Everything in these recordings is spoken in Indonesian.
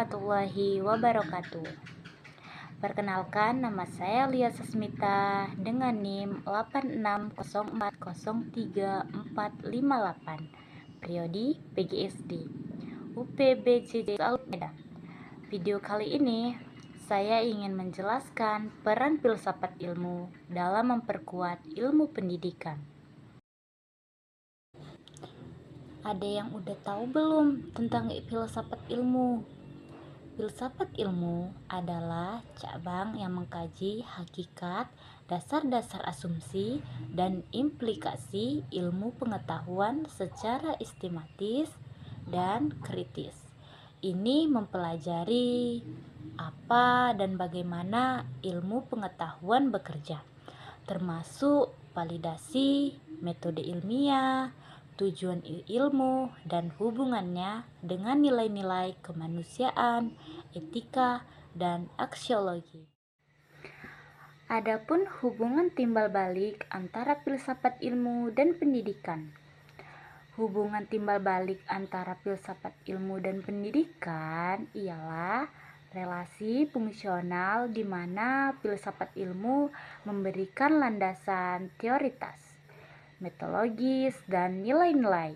warahmatullahi wabarakatuh. Perkenalkan, nama saya Lia Sasmita dengan NIM 8604034458, Priodi PGSD, UPBJJ Medan. Video kali ini saya ingin menjelaskan peran filsafat ilmu dalam memperkuat ilmu pendidikan. Ada yang udah tahu belum tentang filsafat ilmu? Filsafat ilmu adalah cabang yang mengkaji hakikat, dasar-dasar asumsi, dan implikasi ilmu pengetahuan secara sistematis dan kritis. Ini mempelajari apa dan bagaimana ilmu pengetahuan bekerja, termasuk validasi, metode ilmiah, tujuan ilmu, dan hubungannya dengan nilai-nilai kemanusiaan, etika, dan aksiologi. Adapun hubungan timbal balik antara filsafat ilmu dan pendidikan. Hubungan timbal balik antara filsafat ilmu dan pendidikan ialah relasi fungsional di mana filsafat ilmu memberikan landasan teoritis, metodologis, dan nilai-nilai,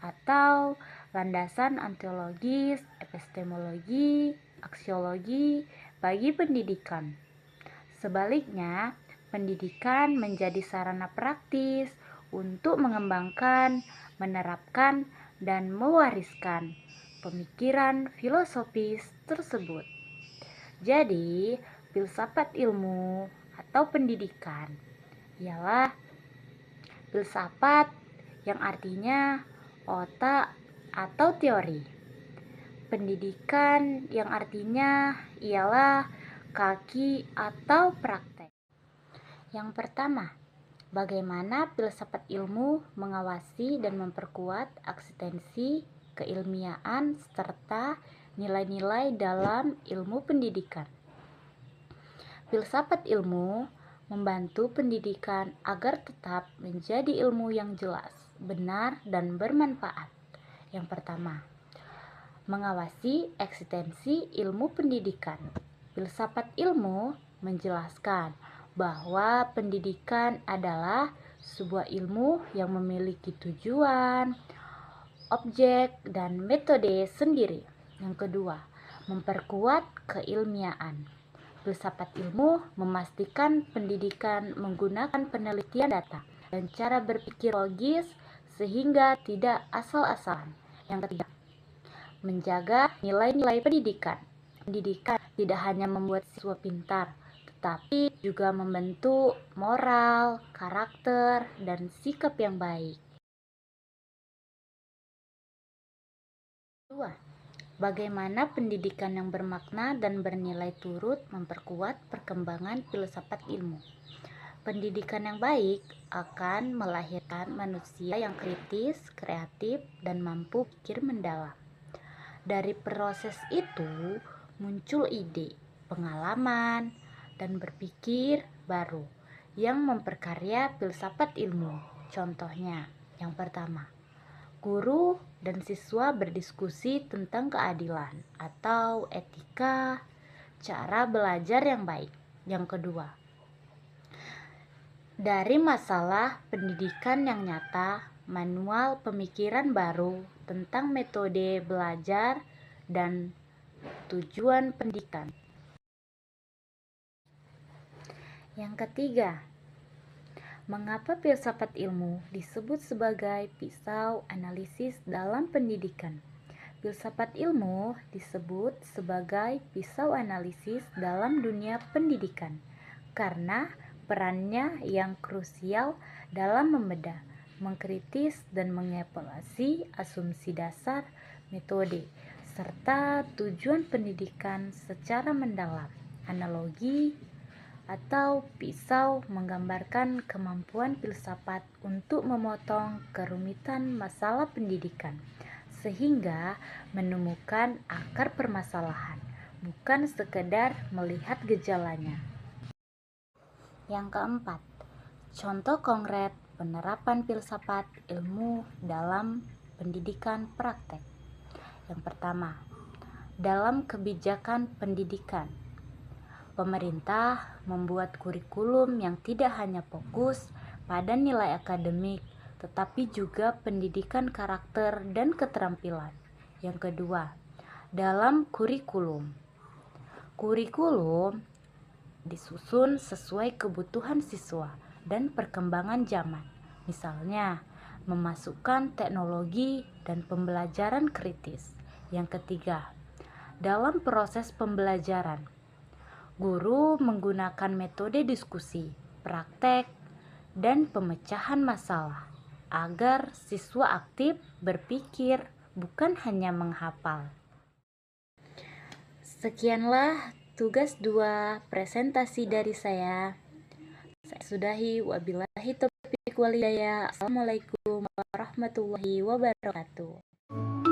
atau landasan ontologis, epistemologi, aksiologi bagi pendidikan. Sebaliknya, pendidikan menjadi sarana praktis untuk mengembangkan, menerapkan, dan mewariskan pemikiran filosofis tersebut. Jadi, filsafat ilmu atau pendidikan ialah filsafat yang artinya otak atau teori. Pendidikan yang artinya ialah kaki atau praktek. Yang pertama, bagaimana filsafat ilmu mengawasi dan memperkuat eksistensi keilmiahan serta nilai-nilai dalam ilmu pendidikan. Filsafat ilmu membantu pendidikan agar tetap menjadi ilmu yang jelas, benar, dan bermanfaat. Yang pertama, mengawasi eksistensi ilmu pendidikan. Filsafat ilmu menjelaskan bahwa pendidikan adalah sebuah ilmu yang memiliki tujuan, objek, dan metode sendiri. Yang kedua, memperkuat keilmiahan. Filsafat ilmu memastikan pendidikan menggunakan penelitian data dan cara berpikir logis sehingga tidak asal-asalan. Yang ketiga, menjaga nilai-nilai pendidikan. Pendidikan tidak hanya membuat siswa pintar, tetapi juga membentuk moral, karakter, dan sikap yang baik. Kedua, bagaimana pendidikan yang bermakna dan bernilai turut memperkuat perkembangan filsafat ilmu. Pendidikan yang baik akan melahirkan manusia yang kritis, kreatif, dan mampu pikir mendalam. Dari proses itu muncul ide, pengalaman, dan berpikir baru yang memperkarya filsafat ilmu. Contohnya, yang pertama, guru dan siswa berdiskusi tentang keadilan atau etika, cara belajar yang baik. Yang kedua, dari masalah pendidikan yang nyata, manual pemikiran baru tentang metode belajar dan tujuan pendidikan. Yang ketiga, mengapa filsafat ilmu disebut sebagai pisau analisis dalam pendidikan? Filsafat ilmu disebut sebagai pisau analisis dalam dunia pendidikan karena perannya yang krusial dalam membedah, mengkritis, dan mengevaluasi asumsi dasar, metode, serta tujuan pendidikan secara mendalam. Analogi atau pisau menggambarkan kemampuan filsafat untuk memotong kerumitan masalah pendidikan sehingga menemukan akar permasalahan, bukan sekedar melihat gejalanya. Yang keempat, contoh konkret penerapan filsafat ilmu dalam pendidikan praktek. Yang pertama, dalam kebijakan pendidikan. Pemerintah membuat kurikulum yang tidak hanya fokus pada nilai akademik, tetapi juga pendidikan karakter dan keterampilan. Yang kedua, dalam kurikulum. Kurikulum disusun sesuai kebutuhan siswa dan perkembangan zaman. Misalnya, memasukkan teknologi dan pembelajaran kritis. Yang ketiga, dalam proses pembelajaran, guru menggunakan metode diskusi, praktek, dan pemecahan masalah agar siswa aktif berpikir, bukan hanya menghafal. Sekianlah tugas 2 presentasi dari saya. Saya sudahi, wabillahi taufiq walhidayah. Assalamualaikum warahmatullahi wabarakatuh.